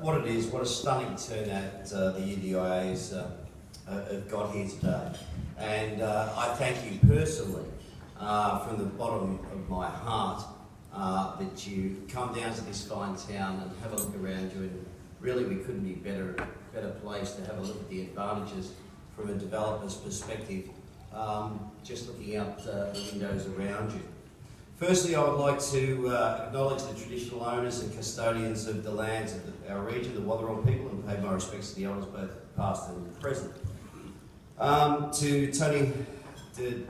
what it is, what a stunning turnout the UDIAs have got here today. And I thank you personally from the bottom of my heart that you come down to this fine town and have a look around you, and really we couldn't be better place to have a look at the advantages from a developer's perspective, just looking out the windows around you. Firstly, I would like to acknowledge the traditional owners and custodians of the lands of our region, the Wathaurong people, and pay my respects to the elders both past and present. To Tony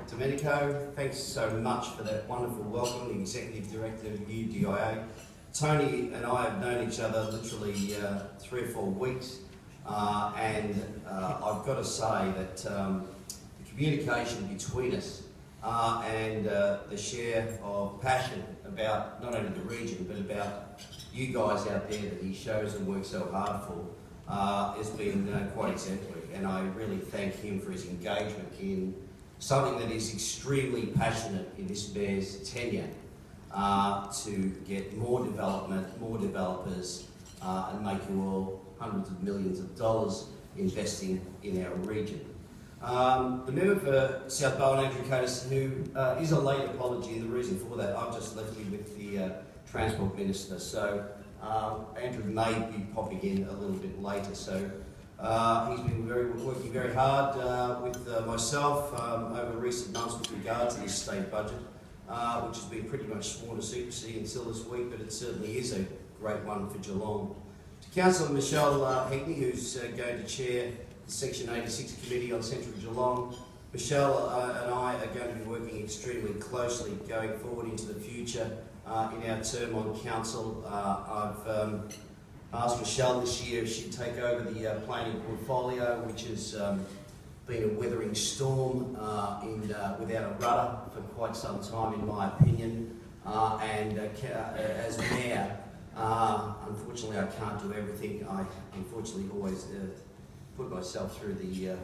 Domenico, thanks so much for that wonderful welcome, the Executive Director of UDIA. Tony and I have known each other literally 3 or 4 weeks, and I've got to say that the communication between us and the share of passion about not only the region but about you guys out there that he shows and works so hard for has been quite exemplary, and I really thank him for his engagement in something that is extremely passionate in this mayor's tenure, to get more development, more developers, and make you all hundreds of millions of dollars investing in our region. The member for South Bowen, Andrew Curtis, who is a late apology, and the reason for that, I've just left him with the Transport Minister, so Andrew may be popping in a little bit later. So he's been working very hard with myself over recent months with regard to this state budget, which has been pretty much sworn to secrecy until this week, but it certainly is a great one for Geelong. To Councillor Michelle Hegney, who's going to chair the Section 86 Committee on Central Geelong. Michelle and I are going to be working extremely closely going forward into the future in our term on council. I've asked Michelle this year if she'd take over the planning portfolio, which has been a weathering storm without a rudder for quite some time, in my opinion. As mayor, unfortunately I can't do everything. I unfortunately always put myself through the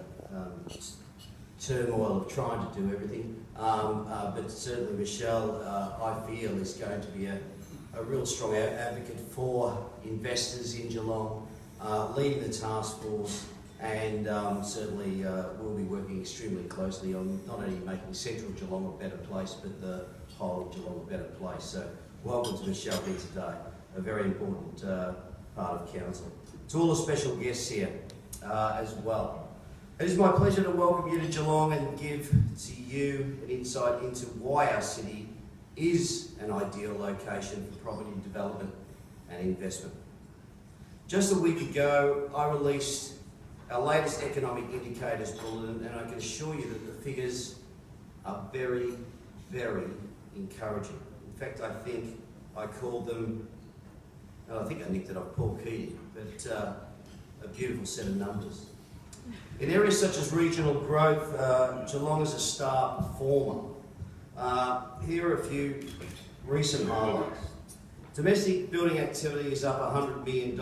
turmoil of trying to do everything. But certainly Michelle, I feel, is going to be a real strong advocate for investors in Geelong, leading the task force, and certainly we'll be working extremely closely on not only making Central Geelong a better place, but the whole of Geelong a better place. So welcome to Michelle here today, a very important part of council. To all the special guests here as well. It is my pleasure to welcome you to Geelong and give to you an insight into why our city is an ideal location for property development and investment. Just a week ago, I released our latest economic indicators bulletin, and I can assure you that the figures are very, very encouraging. In fact, I think I called them, I think I nicked it off Paul Keating, but a beautiful set of numbers. In areas such as regional growth, Geelong is a star performer. Here are a few recent highlights. Domestic building activity is up $100 million,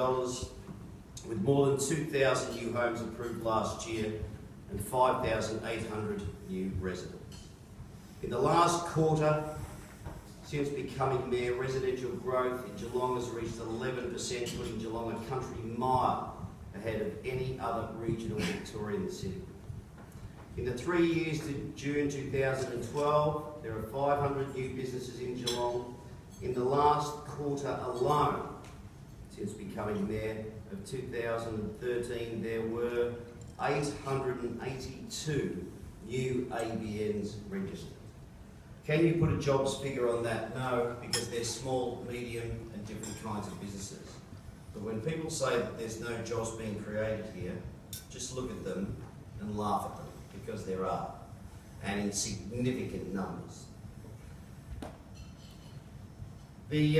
with more than 2,000 new homes approved last year and 5,800 new residents. In the last quarter, since becoming mayor, residential growth in Geelong has reached 11%, putting Geelong a country mile ahead of any other regional Victorian city. In the 3 years to June 2012, there are 500 new businesses in Geelong. In the last quarter alone, since becoming mayor of 2013, there were 882 new ABNs registered. Can you put a jobs figure on that? No, because they're small, medium and different kinds of businesses. But when people say that there's no jobs being created here, just look at them and laugh at them, because there are, and in significant numbers. The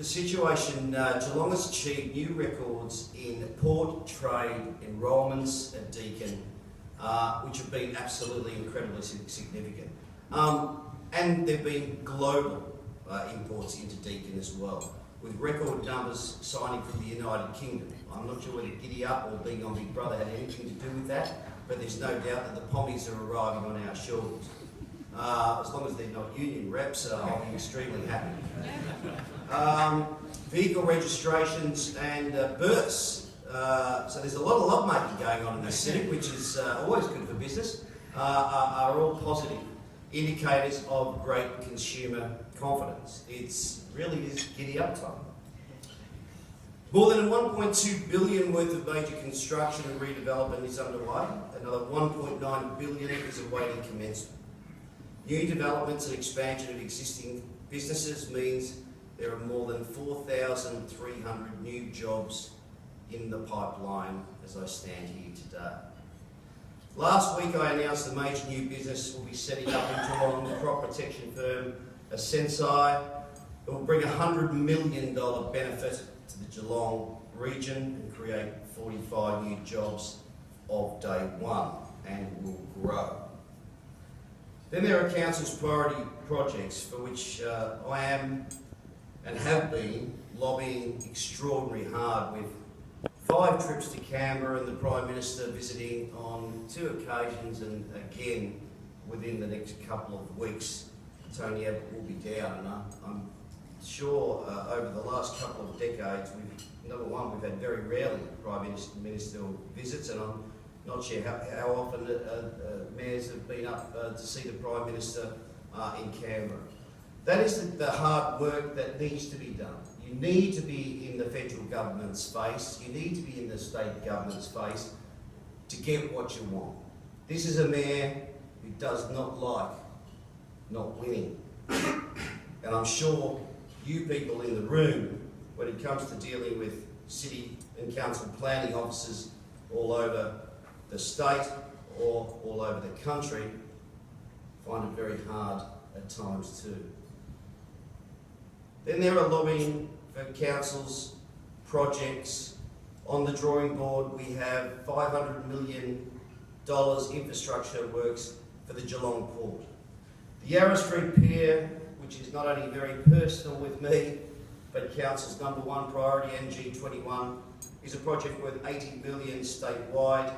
situation, Geelong has achieved new records in port, trade, enrolments at Deakin, which have been absolutely incredibly significant. And there have been global imports into Deakin as well, with record numbers signing from the United Kingdom. I'm not sure whether Giddy Up or being on Big Brother had anything to do with that, but there's no doubt that the Pommies are arriving on our shores. As long as they're not union reps, I'll be extremely happy. vehicle registrations and births. So there's a lot of lovemaking going on in this city, which is always good for business, are all positive indicators of great consumer confidence. It's really is giddy up time. More than $1.2 billion worth of major construction and redevelopment is underway. Another $1.9 billion is awaiting commencement. New developments and expansion of existing businesses means there are more than 4,300 new jobs in the pipeline as I stand here today. Last week I announced a major new business will be setting up in Geelong, the crop protection firm Sensei. It will bring a $100 million benefit to the Geelong region and create 45 new jobs of day one, and will grow. Then there are Council's priority projects for which I am and have been lobbying extraordinarily hard, with 5 trips to Canberra and the Prime Minister visiting on 2 occasions, and again within the next couple of weeks Tony Abbott will be down. And I'm sure over the last couple of decades, number one, we've had very rarely Prime Ministerial visits, and I'm not sure how often mayors have been up to see the Prime Minister in Canberra. That is the hard work that needs to be done. You need to be in the federal government's face, you need to be in the state government's face to get what you want. This is a mayor who does not like not winning. And I'm sure you people in the room, when it comes to dealing with city and council planning officers all over the state or all over the country, find it very hard at times too. Then there are lobbying for council's projects. On the drawing board we have $500 million infrastructure works for the Geelong Port. The Yarra Street Pier, which is not only very personal with me, but council's number one priority, NG21, is a project worth $80 million statewide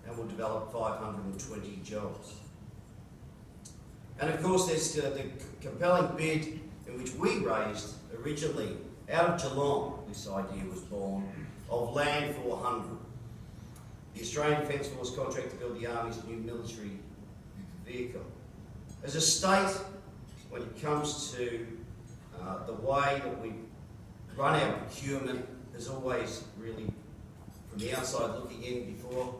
and will develop 520 jobs. And of course there's the compelling bid in which we raised originally, out of Geelong, this idea was born, of land for 100. The Australian Defence Force contract to build the Army's new military vehicle. As a state, when it comes to the way that we run our procurement, there's always really, from the outside looking in before